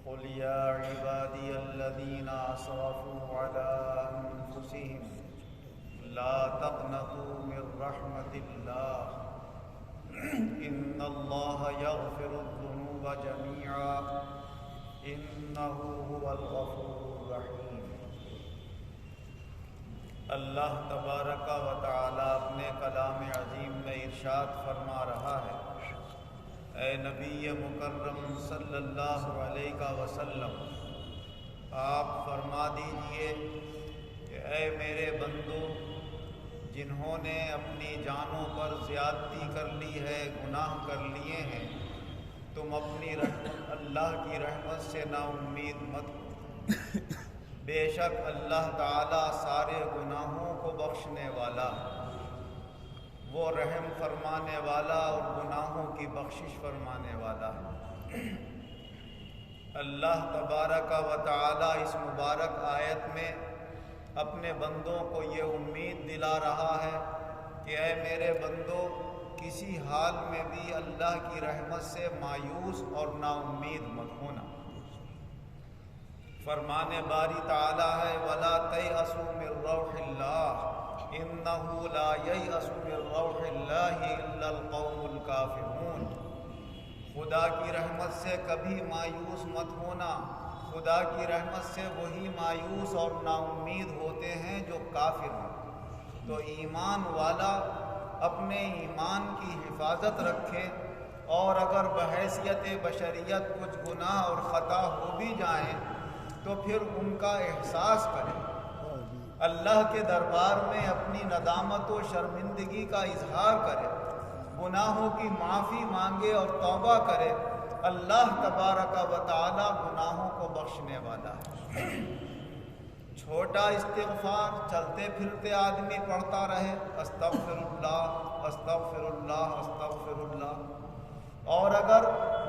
قل يا عبادي الذين أسرفوا على أنفسهم لا تقنطوا من رحمة الله إن الله يغفر الذنوب جميعا إنه هو الغفور الرحيم۔ اللہ تبارک و تعالی اپنے کلام عظیم میں ارشاد فرما رہا ہے، اے نبی مکرم صلی اللہ علیہ وسلم، آپ فرما دیجئے کہ اے میرے بندو، جنہوں نے اپنی جانوں پر زیادتی کر لی ہے، گناہ کر لیے ہیں، تم اپنی اللہ کی رحمت سے نا امید مت ہو۔ بے شک اللہ تعالیٰ سارے گناہوں کو بخشنے والا ہے، وہ رحم فرمانے والا اور گناہوں کی بخشش فرمانے والا ہے۔ اللہ تبارک و تعالیٰ اس مبارک آیت میں اپنے بندوں کو یہ امید دلا رہا ہے کہ اے میرے بندو، کسی حال میں بھی اللہ کی رحمت سے مایوس اور نا امید مت ہونا۔ فرمان باری تعالیٰ ہے وَلَا تَيْأَسُوا مِن رَّوْحِ اللَّهِ إِنَّهُ لَا يَيْأَسُ مِن رَّوْحِ اللَّهِ إِلَّا الْقَوْمُ الْكَافِرُونَ۔ خدا کی رحمت سے کبھی مایوس مت ہونا، خدا کی رحمت سے وہی مایوس اور نا امید ہوتے ہیں جو کافر ہیں۔ تو ایمان والا اپنے ایمان کی حفاظت رکھے، اور اگر بحیثیت بشریت کچھ گناہ اور خطا ہو بھی جائیں تو پھر ان کا احساس کرے، اللہ کے دربار میں اپنی ندامت و شرمندگی کا اظہار کرے، گناہوں کی معافی مانگے اور توبہ کرے۔ اللہ تبارک و تعالی گناہوں کو بخشنے والا ہے۔ چھوٹا استغفار چلتے پھرتے آدمی پڑھتا رہے، استغفر اللہ استغفر اللہ استغفر اللہ، اور اگر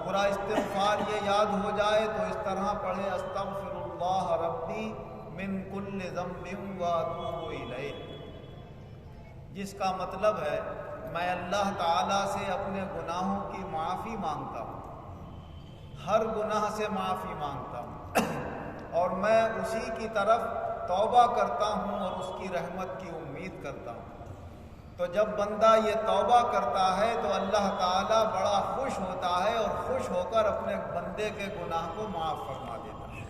پورا استغفار یہ یاد ہو جائے تو اس طرح پڑھے استغفر اللہ ربی من کل ذنب واتوب الیہ، جس کا مطلب ہے میں اللہ تعالیٰ سے اپنے گناہوں کی معافی مانگتا ہوں، ہر گناہ سے معافی مانگتا ہوں، اور میں اسی کی طرف توبہ کرتا ہوں اور اس کی رحمت کی امید کرتا ہوں۔ تو جب بندہ یہ توبہ کرتا ہے تو اللہ تعالیٰ بڑا خوش ہوتا ہے اور خوش ہو کر اپنے بندے کے گناہ کو معاف فرما دیتا ہے۔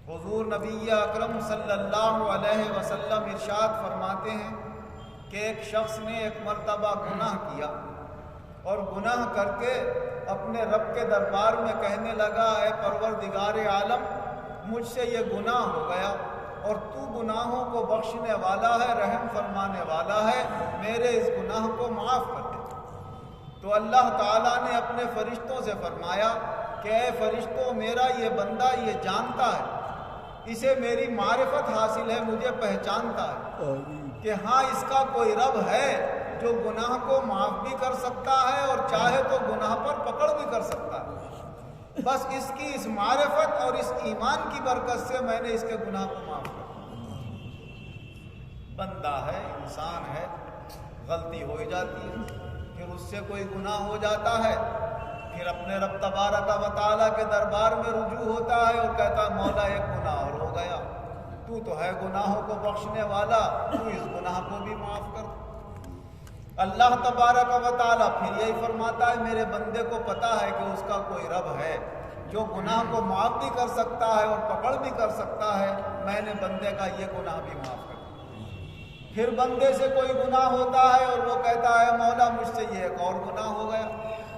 حضور نبی اکرم صلی اللہ علیہ وسلم ارشاد فرماتے ہیں کہ ایک شخص نے ایک مرتبہ گناہ کیا اور گناہ کر کے اپنے رب کے دربار میں کہنے لگا، اے پروردگار عالم، مجھ سے یہ گناہ ہو گیا اور تو گناہوں کو بخشنے والا ہے، رحم فرمانے والا ہے، میرے اس گناہ کو معاف کر دے۔ تو اللہ تعالیٰ نے اپنے فرشتوں سے فرمایا کہ اے فرشتوں، میرا یہ بندہ یہ جانتا ہے، اسے میری معرفت حاصل ہے، مجھے پہچانتا ہے کہ ہاں اس کا کوئی رب ہے جو گناہ کو معاف بھی کر سکتا ہے اور چاہے تو گناہ پر پکڑ بھی کر سکتا ہے، بس اس کی اس معرفت اور اس ایمان کی برکت سے میں نے اس کے گناہ کو معاف کر دیا۔ بندہ ہے، انسان ہے، غلطی ہو ہی جاتی ہے، پھر اس سے کوئی گناہ ہو جاتا ہے، پھر اپنے رب تبارک و تعالیٰ کے دربار میں رجوع ہوتا ہے اور کہتا ہے مولا ایک گناہ اور ہو گیا، تو ہے گناہوں کو بخشنے والا، تو اس گناہ کو بھی معاف کر۔ اللہ تبارک و تعالیٰ پھر یہی فرماتا ہے میرے بندے کو پتا ہے کہ اس کا کوئی رب ہے جو گناہ کو معاف بھی کر سکتا ہے اور پکڑ بھی کر سکتا ہے، میں نے بندے کا یہ گناہ بھی معاف کر دیا۔ پھر بندے سے کوئی گناہ ہوتا ہے اور وہ کہتا ہے مولا مجھ سے یہ ایک اور گناہ ہو گیا،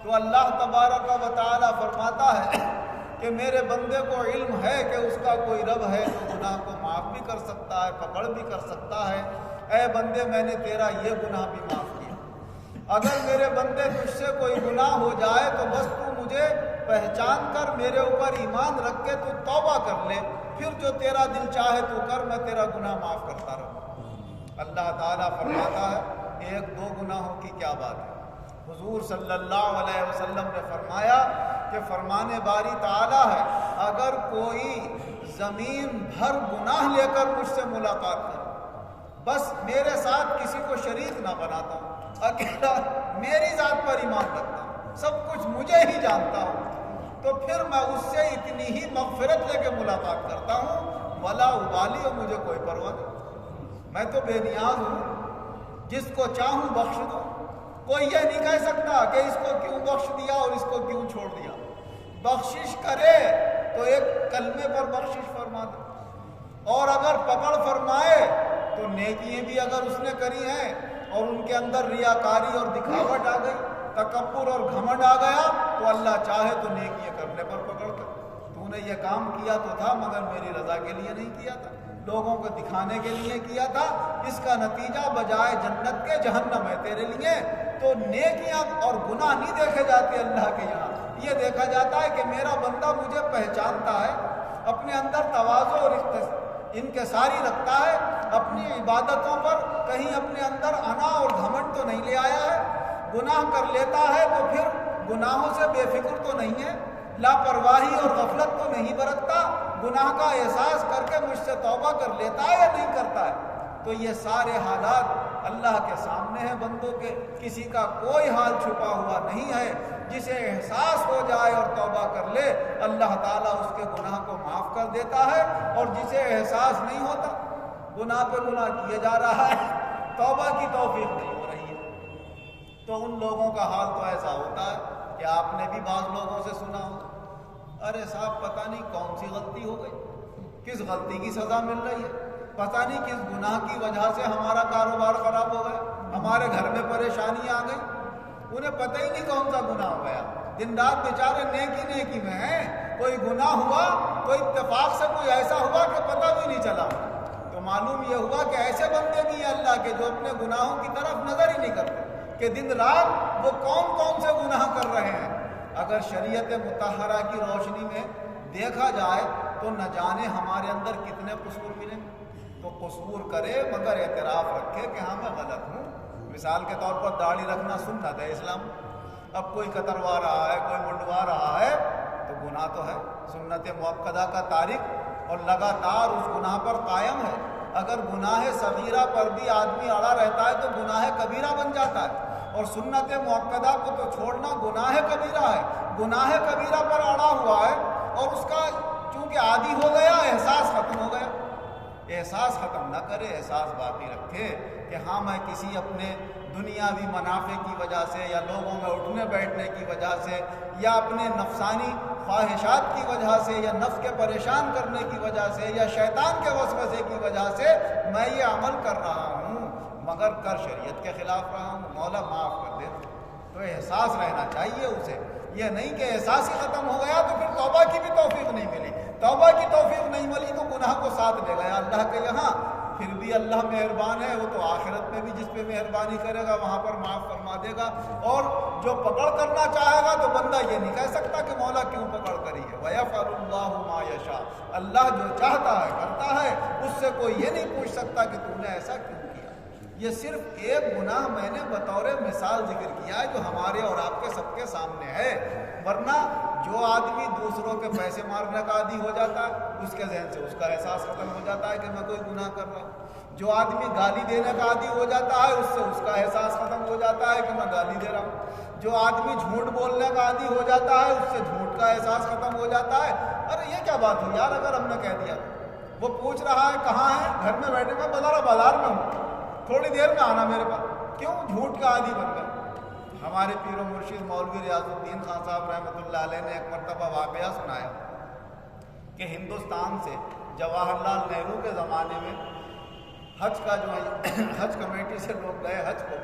تو اللہ تبارک و تعالیٰ فرماتا ہے کہ میرے بندے کو علم ہے کہ اس کا کوئی رب ہے جو گناہ کو معاف بھی کر سکتا ہے، پکڑ بھی کر سکتا ہے، اے بندے میں نے تیرا یہ گناہ بھی معاف کیا۔ اگر میرے بندے تجھ سے کوئی گناہ ہو جائے تو بس تو مجھے پہچان کر میرے اوپر ایمان رکھ کے تو توبہ کر لے، پھر جو تیرا دل چاہے تو کر، میں تیرا گناہ معاف کرتا رہوں۔ اللہ تعالیٰ فرماتا ہے ایک دو گناہوں کی کیا بات ہے۔ حضور صلی اللہ علیہ وسلم نے فرمایا کہ فرمان باری تعالیٰ ہے اگر کوئی زمین بھر گناہ لے کر مجھ سے ملاقات کرے، بس میرے ساتھ کسی کو شریک نہ بناتا ہوں، اکیلا میری ذات پر ایمان رکھتا ہوں، سب کچھ مجھے ہی جانتا ہوں، تو پھر میں اس سے اتنی ہی مغفرت لے کے ملاقات کرتا ہوں، ولا ابالی، اور مجھے کوئی پرواہ نہیں، میں تو بے نیاز ہوں، جس کو چاہوں بخش دوں۔ کوئی یہ نہیں کہہ سکتا کہ اس کو کیوں بخش دیا اور اس کو کیوں چھوڑ دیا۔ بخشش کرے تو ایک کلمے پر بخشش فرما دے، اور اگر پکڑ فرمائے تو نیکیاں بھی اگر اس نے کری ہیں اور ان کے اندر ریاکاری اور دکھاوٹ آ گئی، تکبر اور گھمنڈ آ گیا، تو اللہ چاہے تو نیکیاں کرنے پر پکڑ کر، تو نے یہ کام کیا تو تھا مگر میری رضا کے لیے نہیں کیا تھا، لوگوں کو دکھانے کے لیے کیا تھا، اس کا نتیجہ بجائے جنت کے جہنم ہے تیرے لیے۔ تو نیکیاں اور گناہ نہیں دیکھے جاتے اللہ کے یہاں، یہ دیکھا جاتا ہے کہ میرا بندہ مجھے پہچانتا ہے، اپنے اندر تواضع اور انکساری رکھتا ہے، اپنی عبادتوں پر کہیں اپنے اندر انا اور گھمنڈ تو نہیں لے آیا ہے، گناہ کر لیتا ہے تو پھر گناہوں سے بے فکر تو نہیں ہے، لاپرواہی اور غفلت تو نہیں برتتا، گناہ کا احساس کر کے مجھ سے توبہ کر لیتا ہے یا نہیں کرتا ہے۔ تو یہ سارے حالات اللہ کے سامنے ہیں بندوں کے، کسی کا کوئی حال چھپا ہوا نہیں ہے۔ جسے احساس ہو جائے اور توبہ کر لے، اللہ تعالیٰ اس کے گناہ کو معاف کر دیتا ہے، اور جسے احساس نہیں ہوتا، گناہ پہ گناہ کیے جا رہا ہے، توبہ کی توفیق نہیں ہو رہی ہے، تو ان لوگوں کا حال تو ایسا ہوتا ہے کہ آپ نے بھی بعض لوگوں سے سنا ہو، ارے صاحب پتہ نہیں کون سی غلطی ہو گئی، کس غلطی کی سزا مل رہی ہے، پتہ نہیں کس گناہ کی وجہ سے ہمارا کاروبار خراب ہو گیا، ہمارے گھر میں پریشانی آ گئی، انہیں پتہ ہی نہیں کون سا گناہ ہو گیا، دن رات بیچارے نیکی میں ہیں، کوئی گناہ ہوا تو اتفاق سے کوئی ایسا ہوا کہ پتہ بھی نہیں چلا، تو معلوم یہ ہوا کہ ایسے بندے بھی ہیں اللہ کے جو اپنے گناہوں کی طرف نظر ہی نہیں کرتے کہ دن رات وہ کون سے گناہ کر رہے ہیں۔ اگر شریعت مطہرہ کی روشنی میں دیکھا جائے تو نہ جانے ہمارے اندر کتنے قصور ملیں، تو قصور کرے مگر اعتراف رکھے کہ ہاں میں غلط ہوں۔ مثال کے طور پر داڑھی رکھنا سنت ہے اسلام، اب کوئی کتروا رہا ہے، کوئی منڈوا رہا ہے تو گناہ تو ہے، سنت مؤکدہ کا تارک اور لگاتار اس گناہ پر قائم ہے۔ اگر گناہ صغیرہ پر بھی آدمی اڑا رہتا ہے تو گناہ کبیرہ بن جاتا ہے، اور سنت مؤکدہ کو تو چھوڑنا گناہ کبیرہ ہے، گناہ کبیرہ پر اڑا ہوا ہے، اور اس کا چونکہ عادی ہو گیا، احساس ختم ہو گیا۔ احساس ختم نہ کرے، احساس باقی رکھے کہ ہاں میں کسی اپنے دنیاوی منافع کی وجہ سے، یا لوگوں میں اٹھنے بیٹھنے کی وجہ سے، یا اپنے نفسانی خواہشات کی وجہ سے، یا نفس کے پریشان کرنے کی وجہ سے، یا شیطان کے وسوسے کی وجہ سے میں یہ عمل کر رہا ہوں، مگر کر شریعت کے خلاف رہا ہوں، مولا معاف کر دے۔ تو احساس رہنا چاہیے اسے، یہ نہیں کہ احساس ہی ختم ہو گیا تو پھر توبہ کی بھی توفیق نہیں ملی، توبہ کی توفیق نہیں ملی تو گناہ کو ساتھ لے گیا اللہ کے یہاں۔ پھر بھی اللہ مہربان ہے، وہ تو آخرت میں بھی جس پہ مہربانی کرے گا وہاں پر معاف فرما دے گا، اور جو پکڑ کرنا چاہے گا تو بندہ یہ نہیں کہہ سکتا کہ مولا کیوں پکڑ کری ہے۔ وَيَفْعَلُ اللَّهُ مَا يَشَاءُ، اللہ جو چاہتا ہے کرتا ہے، اس سے کوئی یہ نہیں پوچھ سکتا کہ تم نے ایسا کیوں کیا۔ یہ صرف ایک گناہ میں نے بطور مثال ذکر کیا ہے جو ہمارے اور آپ کے سب کے سامنے ہے، ورنہ جو آدمی دوسروں کے پیسے مارنے کا عادی ہو جاتا ہے اس کے ذہن سے اس کا احساس ختم ہو جاتا ہے کہ میں کوئی گناہ کر رہا ہوں، جو آدمی گالی دینے کا عادی ہو جاتا ہے اس سے اس کا احساس ختم ہو جاتا ہے کہ میں گالی دے رہا ہوں، جو آدمی جھوٹ بولنے کا عادی ہو جاتا ہے اس سے جھوٹ کا احساس ختم ہو جاتا ہے۔ ارے یہ کیا بات ہوئی یار، اگر ہم نے کہہ دیا، وہ پوچھ رہا ہے کہاں ہے، گھر میں بیٹھے، میں بازار میں ہوں، تھوڑی دیر میں آنا میرے پاس، کیوں؟ جھوٹ کا عادی بن گیا۔ ہمارے پیر و مرشد مولوی ریاض الدین خان صاحب رحمۃ اللہ علیہ نے ایک مرتبہ واقعہ سنایا کہ ہندوستان سے جواہر لال نہرو کے زمانے میں حج کا جو ہے حج کمیٹی سے لوگ گئے حج کو،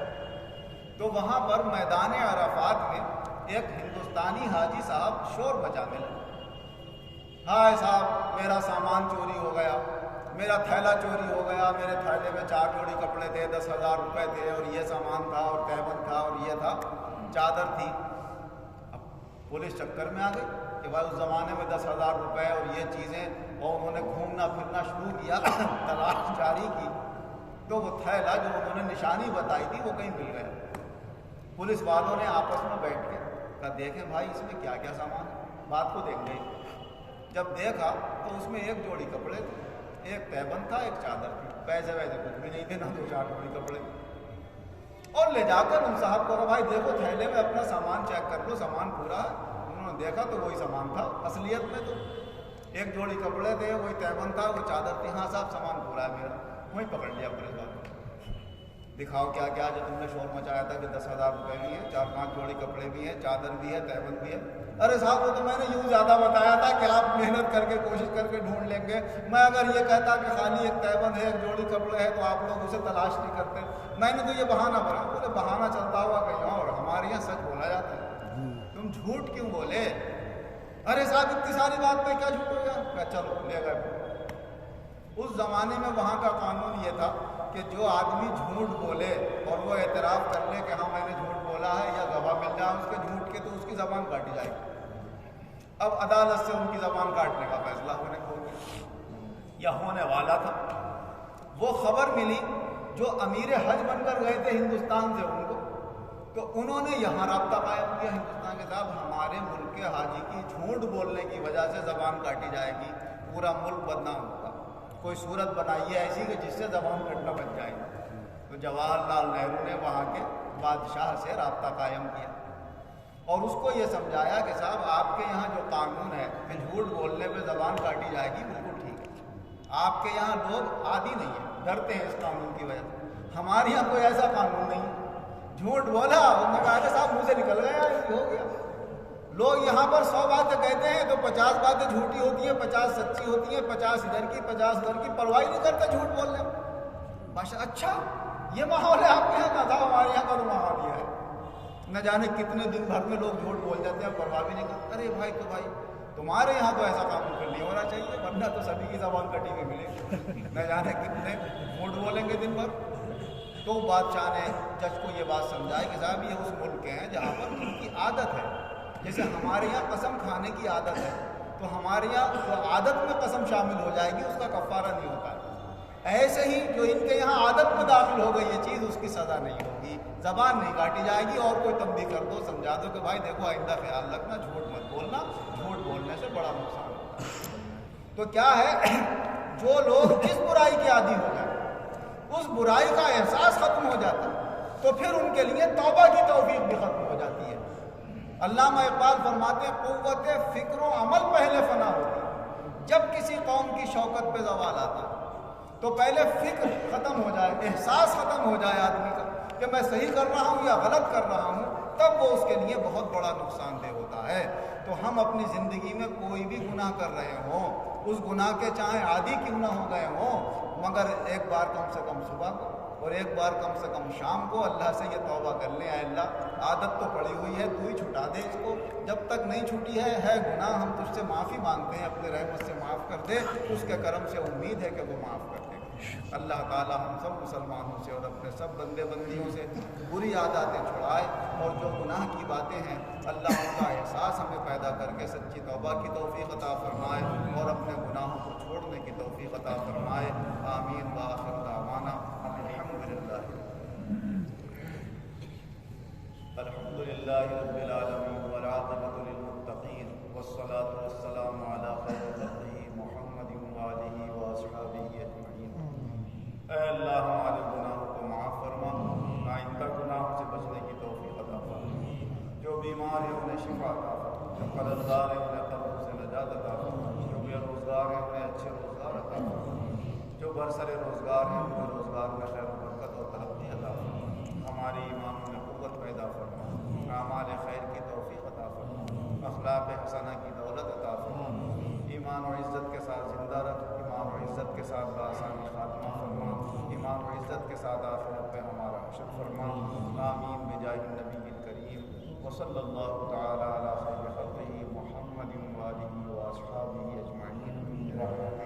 تو وہاں پر میدان عرفات میں ایک ہندوستانی حاجی صاحب شور مچانے لگے، ہائے صاحب میرا سامان چوری ہو گیا، میرا تھیلا چوری ہو گیا، میرے تھیلے میں 4 جوڑی کپڑے تھے، 10,000 روپے تھے، اور یہ سامان تھا، اور تہبند تھا، اور یہ تھا، چادر تھی۔ اب پولیس چکر میں آ گئی کہ بھائی اس زمانے میں 10,000 روپے اور یہ چیزیں، اور انہوں نے گھومنا پھرنا شروع کیا، تلاش جاری کی، تو وہ تھیلا جو انہوں نے نشانی بتائی تھی وہ کہیں مل گیا۔ پولیس والوں نے آپس میں بیٹھ کے کہا دیکھیں بھائی اس میں کیا کیا سامان ہے، بات کو دیکھ گئی۔ جب دیکھا تو اس میں 1 جوڑی کپڑے تھے، ایک تہبند تھا، ایک چادر تھی، پیسے ویسے کچھ بھی نہیں تھے، نہ 2-4 جوڑی کپڑے، اور لے جا کر ان صاحب کو کہا بھائی دیکھو تھیلے میں اپنا سامان چیک کر لو، سامان پورا ہے۔ انہوں نے دیکھا تو وہی سامان تھا اصلیت میں، تو ایک جوڑی کپڑے تھے، وہی تیمن تھا، وہ چادر تھی، ہاں صاحب سامان پورا ہے میرا، وہیں پکڑ لیا پولیس والوں نے۔ دکھاؤ کیا کیا جو تم نے شور مچایا تھا کہ 10,000 روپے بھی ہیں، 4-5 جوڑی کپڑے بھی ہیں، چادر بھی ہے، تیمن بھی ہے۔ ارے صاحب وہ تو میں نے یوں زیادہ بتایا تھا کہ آپ محنت کر کے کوشش کر کے ڈھونڈ لیں گے، میں اگر یہ کہتا کہ خالی ایک تیمن ہے، ایک جوڑی کپڑے ہے، تو آپ لوگ اسے تلاش نہیں کرتے، میں نے تو یہ بہانہ بنا۔ بولے بہانہ چلتا ہوا کہیں اور، ہمارے یہاں سچ بولا جاتا ہے، تم جھوٹ کیوں بولے؟ ارے صاحب اتنی ساری بات پہ کیا جھوٹ ہو گیا؟ کہ چلو لے گئے۔ اس زمانے میں وہاں کا قانون یہ تھا کہ جو آدمی جھوٹ بولے اور وہ اعتراف کر لے کہ ہاں میں نے جھوٹ بولا ہے، یا گواہ مل جائے اس کے جھوٹ کے، تو اس کی زبان کاٹی جائے گی۔ اب عدالت سے ان کی زبان کاٹنے کا فیصلہ ہونے والا تھا۔ وہ خبر ملی جو امیر حج بن کر گئے تھے ہندوستان سے ان کو، تو انہوں نے یہاں رابطہ قائم کیا ہندوستان کے ساتھ، ہمارے ملک کے حاجی کی جھوٹ بولنے کی وجہ سے زبان کاٹی جائے گی، پورا ملک بدنام ہوگا، کوئی صورت بنائیے ایسی کہ جس سے زبان کٹنا بچ جائے گی۔ تو جواہر لال نہرو نے وہاں کے بادشاہ سے رابطہ قائم کیا اور اس کو یہ سمجھایا کہ صاحب آپ کے یہاں جو قانون ہے کہ جھوٹ بولنے پہ زبان کاٹی جائے گی، بالکل ٹھیک ہے، آپ کے یہاں لوگ عادی نہیں ہیں، ڈرتے ہیں اس قانون کی وجہ سے، ہمارے یہاں کوئی ایسا قانون نہیں ہے۔ جھوٹ بولا، انہوں نے کہا کہ صاحب منہ سے نکل گیا، ہو گیا۔ لوگ یہاں پر 100 باتیں کہتے ہیں تو 50 باتیں جھوٹی ہوتی ہیں، 50 سچی ہوتی ہیں، 50 ادھر کی 50 ادھر کی، پرواہ نہیں کرتا جھوٹ بولنے میں۔ اچھا یہ ماحول ہے آپ کے یہاں کا؟ تھا ہمارے یہاں کا تو ماحول یہ ہے، نہ جانے کتنے دن بھر میں لوگ جھوٹ بول جاتے ہیں، پرواہ بھی نہیں کرتے۔ ارے بھائی تو بھائی تمہارے یہاں تو ایسا قانون پھر نہیں ہونا چاہیے، ورنہ تو سبھی کی زبان کٹی ہوئی ملے گی، نہ جانے کتنے جھوٹ بولیں گے دن بھر۔ تو بادشاہ نے جج کو یہ بات سمجھائی کہ صاحب یہ اس ملک کے ہیں جہاں پر ان کی عادت ہے، جیسے ہمارے یہاں قسم کھانے کی عادت ہے، تو ہمارے یہاں جو عادت میں قسم شامل ہو جائے گی اس کا کفارہ نہیں ہوتا ہے، ایسے ہی جو ان کے یہاں عادت میں داخل ہو گئی یہ چیز، اس کی سزا نہیں ہوگی، زبان نہیں کاٹی جائے گی، اور کوئی تنبیہ کر دو، سمجھا دو کہ بھائی دیکھو آئندہ خیال رکھنا، جھوٹ مت بولنا، جھوٹ بولنے سے بڑا نقصان ہوتا ہے۔ تو کیا ہے، جو لوگ جس برائی کے عادی ہو جائیں اس برائی کا احساس ختم ہو جاتا ہے، تو پھر ان کے لیے توبہ کی توفیق بھی ختم ہو جاتی ہے۔ علامہ اقبال فرماتے ہیں قوت فکر و عمل پہلے فنا ہوتی ہے۔ جب کسی قوم کی شوکت پہ زوال آتا ہے تو پہلے فکر ختم ہو جائے، احساس ختم ہو جائے آدمی کا کہ میں صحیح کر رہا ہوں یا غلط کر رہا ہوں، تب وہ اس کے لیے بہت بڑا نقصان دہ ہوتا ہے۔ تو ہم اپنی زندگی میں کوئی بھی گناہ کر رہے ہوں، اس گناہ کے چاہے عادی کیوں نہ ہو گئے ہوں، مگر ایک بار کم سے کم صبح کو اور ایک بار کم سے کم شام کو اللہ سے یہ توبہ کر لیں، اے اللہ عادت تو پڑی ہوئی ہے، تو ہی چھٹا دے اس کو، جب تک نہیں چھٹی ہے گناہ، ہم تجھ سے معافی مانگتے ہیں، اپنے رحمت سے معاف کر دے، اس کے کرم سے امید ہے کہ وہ معاف کر دے۔ اللہ تعالی ہم سب مسلمانوں سے اور اپنے سب بندے بندیوں سے بری عاداتیں چھڑائے، اور جو گناہ کی باتیں ہیں اللہ ان کا احساس ہمیں پیدا کر کے سچی توبہ کی توفیق عطا فرمائے، اور اپنے گناہوں کو چھوڑنے کی توفیق عطا فرمائے۔ آمین وآخر دعوانا الحمدللہ رب العالمین والعاقبۃ للمتقین والصلاة والسلام علی خیر خلقہ محمد وآلہ واصحابہ اجمعین۔ اے اللہ ہمارے گناہوں کو معاف فرما، آئندہ گناہوں سے بچنے کی توفیق عطا فرما، جو بیمار ہیں انہیں شفا عطا فرما، جو قرض دار ہیں انہیں قرضوں سے نجات عطا فرما، جو بے روزگار ہیں انہیں اچھے روزگار عطا فرما، جو برسر روزگار ہیں انہیں روزگار میں خیر و برکت اور ترقی عطا فرما، ہماری ایمانوں میں قوت پیدا فرما، اعمال خیر کی توفیق عطا فرما، اخلاق حسنہ کی دولت عطا فرما، ایمان و عزت کے ساتھ زندہ رکھ، ایمان و عزت کے ساتھ بآسانی خاتمہ فرما، ایمان و عزت کے ساتھ آخرت پہ ہمارا حشر فرما۔ آمین بجاہ النبی الکریم وصلی اللہ تعالی علی خیر خلقہ محمد وآلہ واصحابہ اجمعین۔